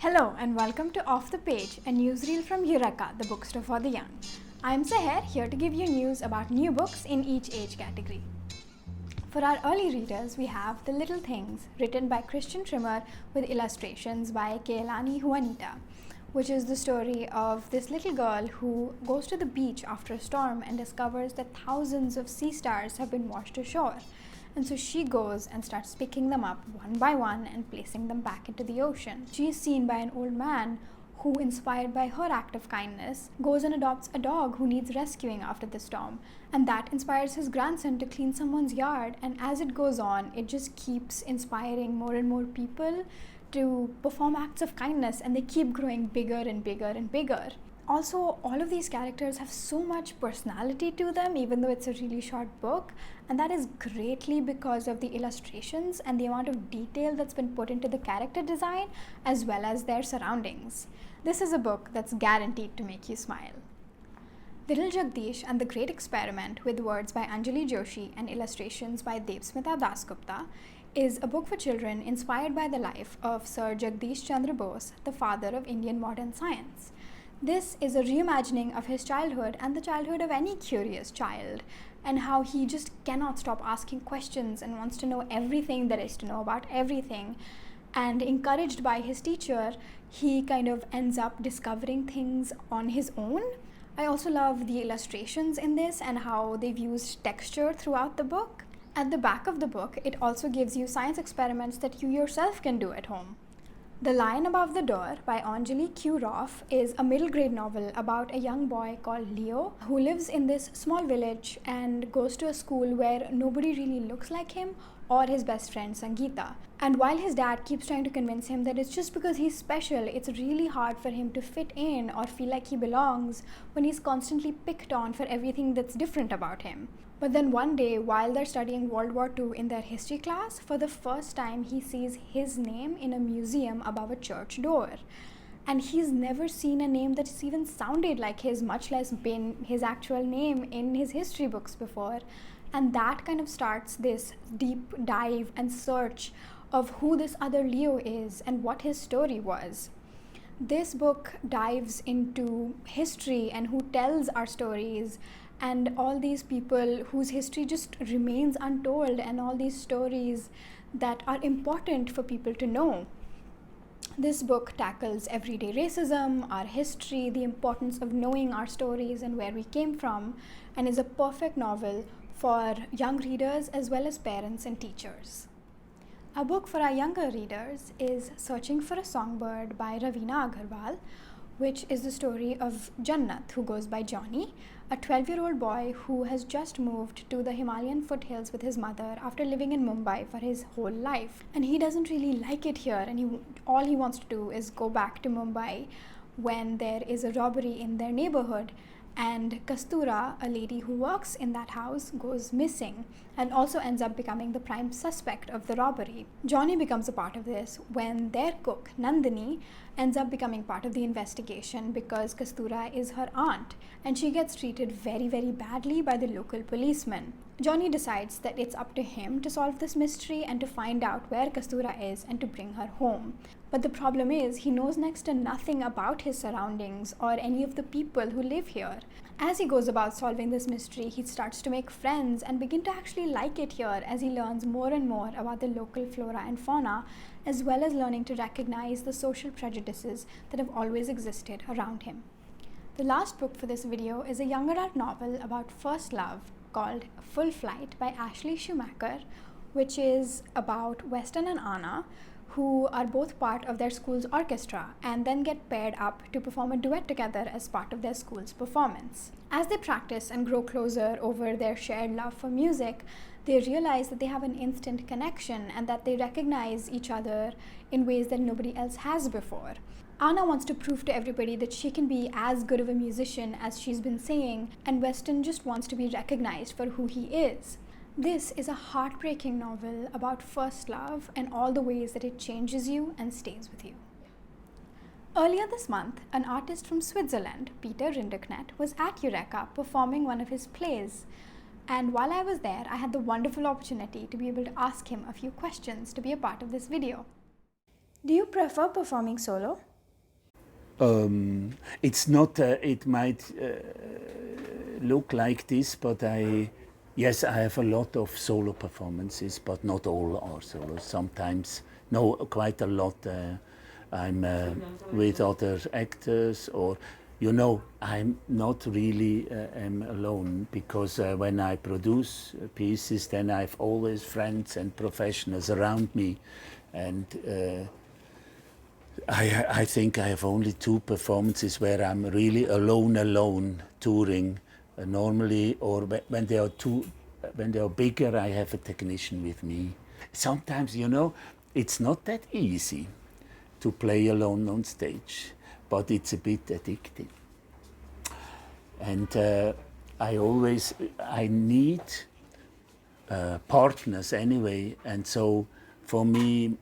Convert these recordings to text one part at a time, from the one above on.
Hello and welcome to Off the Page, a newsreel from Eureka, the bookstore for the young. I'm Sahar, here to give you news about new books in each age category. For our early readers, we have The Little Things, written by Christian Trimmer with illustrations by Keilani Juanita, which is the story of this little girl who goes to the beach after a storm and discovers that thousands of sea stars have been washed ashore. And so she goes and starts picking them up one by one and placing them back into the ocean. She is seen by an old man who, inspired by her act of kindness, goes and adopts a dog who needs rescuing after the storm. And that inspires his grandson to clean someone's yard. And as it goes on, it just keeps inspiring more and more people to perform acts of kindness, and they keep growing bigger and bigger and bigger. Also, all of these characters have so much personality to them, even though it's a really short book, and that is greatly because of the illustrations and the amount of detail that's been put into the character design as well as their surroundings. This is a book that's guaranteed to make you smile. Little Jagdish and the Great Experiment, with words by Anjali Joshi and illustrations by Devsmita Dasgupta, is a book for children inspired by the life of Sir Jagdish Chandra Bose, the father of Indian modern science. This is a reimagining of his childhood and the childhood of any curious child, and how he just cannot stop asking questions and wants to know everything there is to know about everything. And encouraged by his teacher, he kind of ends up discovering things on his own. I also love the illustrations in this and how they've used texture throughout the book. At the back of the book, it also gives you science experiments that you yourself can do at home. The Lion Above the Door by Anjali Q. Roff is a middle grade novel about a young boy called Leo who lives in this small village and goes to a school where nobody really looks like him or his best friend Sangeeta. And while his dad keeps trying to convince him that it's just because he's special, it's really hard for him to fit in or feel like he belongs when he's constantly picked on for everything that's different about him. But then one day, while they're studying World War II in their history class, for the first time he sees his name in a museum above a church door. And he's never seen a name that's even sounded like his, much less been his actual name in his history books before. And that kind of starts this deep dive and search of who this other Leo is and what his story was. This book dives into history and who tells our stories, and all these people whose history just remains untold, and all these stories that are important for people to know. This book tackles everyday racism, our history, the importance of knowing our stories and where we came from, and is a perfect novel for young readers as well as parents and teachers. A book for our younger readers is Searching for a Songbird by Ravina Agarwal, which is the story of Jannat, who goes by Johnny, a 12-year-old boy who has just moved to the Himalayan foothills with his mother after living in Mumbai for his whole life. And he doesn't really like it here, and all he wants to do is go back to Mumbai when there is a robbery in their neighborhood. And Kastura, a lady who works in that house, goes missing and also ends up becoming the prime suspect of the robbery. Johnny becomes a part of this when their cook, Nandini, ends up becoming part of the investigation because Kastura is her aunt and she gets treated very, very badly by the local policeman. Johnny decides that it's up to him to solve this mystery and to find out where Kastura is and to bring her home. But the problem is, he knows next to nothing about his surroundings or any of the people who live here. As he goes about solving this mystery, he starts to make friends and begin to actually like it here as he learns more and more about the local flora and fauna, as well as learning to recognize the social prejudices that have always existed around him. The last book for this video is a young adult novel about first love called Full Flight by Ashley Schumacher, which is about Weston and Anna, who are both part of their school's orchestra and then get paired up to perform a duet together as part of their school's performance. As they practice and grow closer over their shared love for music, they realize that they have an instant connection and that they recognize each other in ways that nobody else has before. Anna wants to prove to everybody that she can be as good of a musician as she's been saying, and Weston just wants to be recognized for who he is. This is a heartbreaking novel about first love and all the ways that it changes you and stays with you. Earlier this month, an artist from Switzerland, Peter Rinderknecht, was at Eureka performing one of his plays. And while I was there, I had the wonderful opportunity to be able to ask him a few questions to be a part of this video. Do you prefer performing solo? It's not, it might look like this, but yes, I have a lot of solo performances, but not all are solos. Sometimes, no, quite a lot. I'm with other actors, or, you know, I'm not really am alone, because when I produce pieces, then I've always friends and professionals around me. And I think I have only 2 performances where I'm really alone touring. Normally, or when they are bigger, I have a technician with me. Sometimes, you know, it's not that easy to play alone on stage, but it's a bit addictive. And I need partners anyway, and so for me,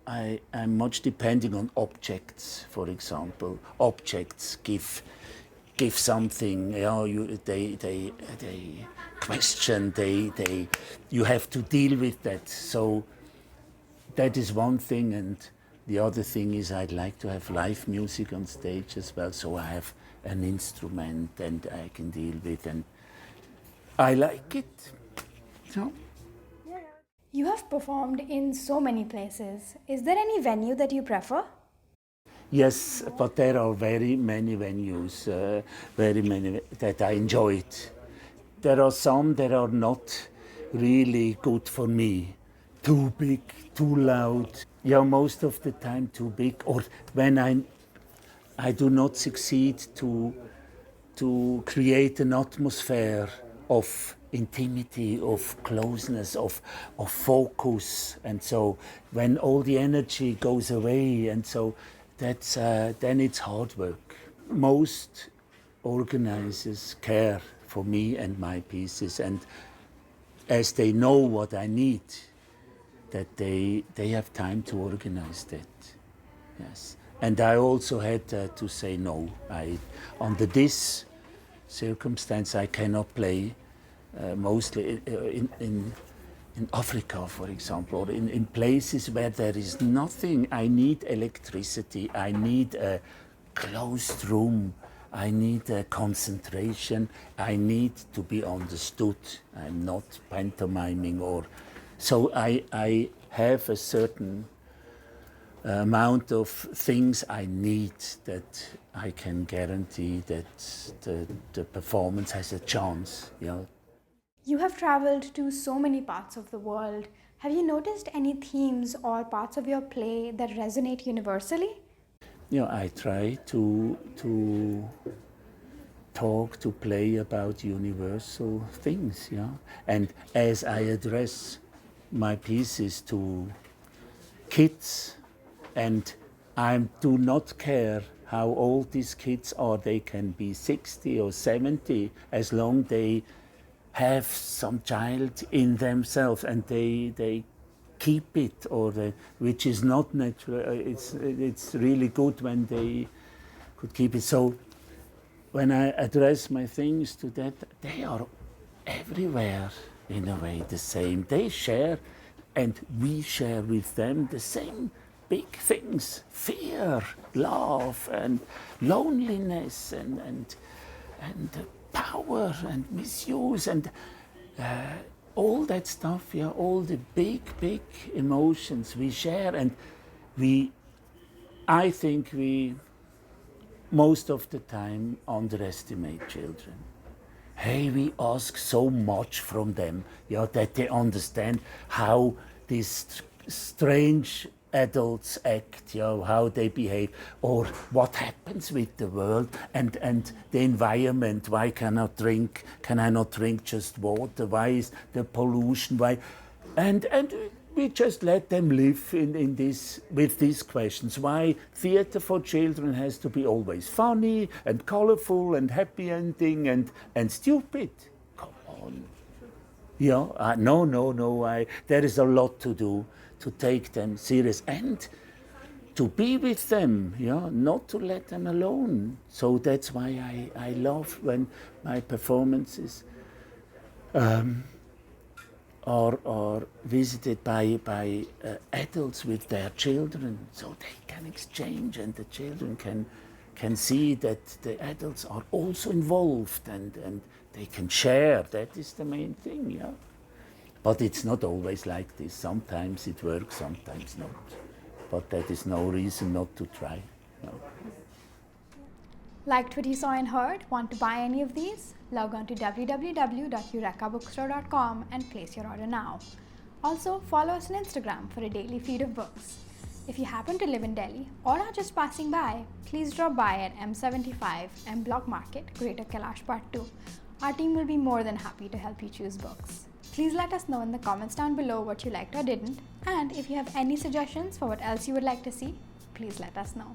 I'm much depending on objects. For example, objects give something. You know, they question. You have to deal with that. So that is one thing, and the other thing is I'd like to have live music on stage as well. So I have an instrument and I can deal with, and I like it. So. You have performed in so many places. Is there any venue that you prefer? Yes, but there are very many venues, very many that I enjoyed. There are some that are not really good for me. Too big, too loud. Yeah, most of the time too big. Or when I do not succeed to create an atmosphere of intimacy, of closeness, of focus, and so when all the energy goes away, and so that's then it's hard work. Most organizers care for me and my pieces, and as they know what I need, that they have time to organize that. Yes, and I also had to say no. Under this circumstance, I cannot play. Mostly in Africa, for example, or in places where there is nothing. I need electricity, I need a closed room, I need a concentration, I need to be understood. I'm not pantomiming, or so I have a certain amount of things I need that I can guarantee that the performance has a chance. You know. You have traveled to so many parts of the world. Have you noticed any themes or parts of your play that resonate universally? You know, I try to talk, to play about universal things, you know. And as I address my pieces to kids, and I do not care how old these kids are, they can be 60 or 70, as long they have some child in themselves and they keep it, or which is not natural. It's really good when they could keep it. So when I address my things to that, they are everywhere in a way the same. They share, and we share with them the same big things: fear, love, and loneliness, and power and misuse, and all that stuff. Yeah, all the big emotions we share, and I think we most of the time underestimate children. Hey, we ask so much from them, yeah, that they understand how these strange adults act, you know, how they behave, or what happens with the world and the environment. Why can I not drink just water? Why is the pollution? Why? And we just let them live in this, with these questions. Why theater for children has to be always funny and colorful and happy ending and stupid? Come on. Yeah, no. There is a lot to do to take them serious and to be with them, yeah, not to let them alone. So that's why I love when my performances are visited by adults with their children, so they can exchange, and the children can see that the adults are also involved, and they can share. That is the main thing, yeah. But it's not always like this. Sometimes it works, sometimes not. But that is no reason not to try. No. Liked what you saw and heard? Want to buy any of these? Log on to www.eurekabookstore.com and place your order now. Also, follow us on Instagram for a daily feed of books. If you happen to live in Delhi or are just passing by, please drop by at M75 M Block Market, Greater Kailash Part 2. Our team will be more than happy to help you choose books. Please let us know in the comments down below what you liked or didn't, and if you have any suggestions for what else you would like to see, please let us know.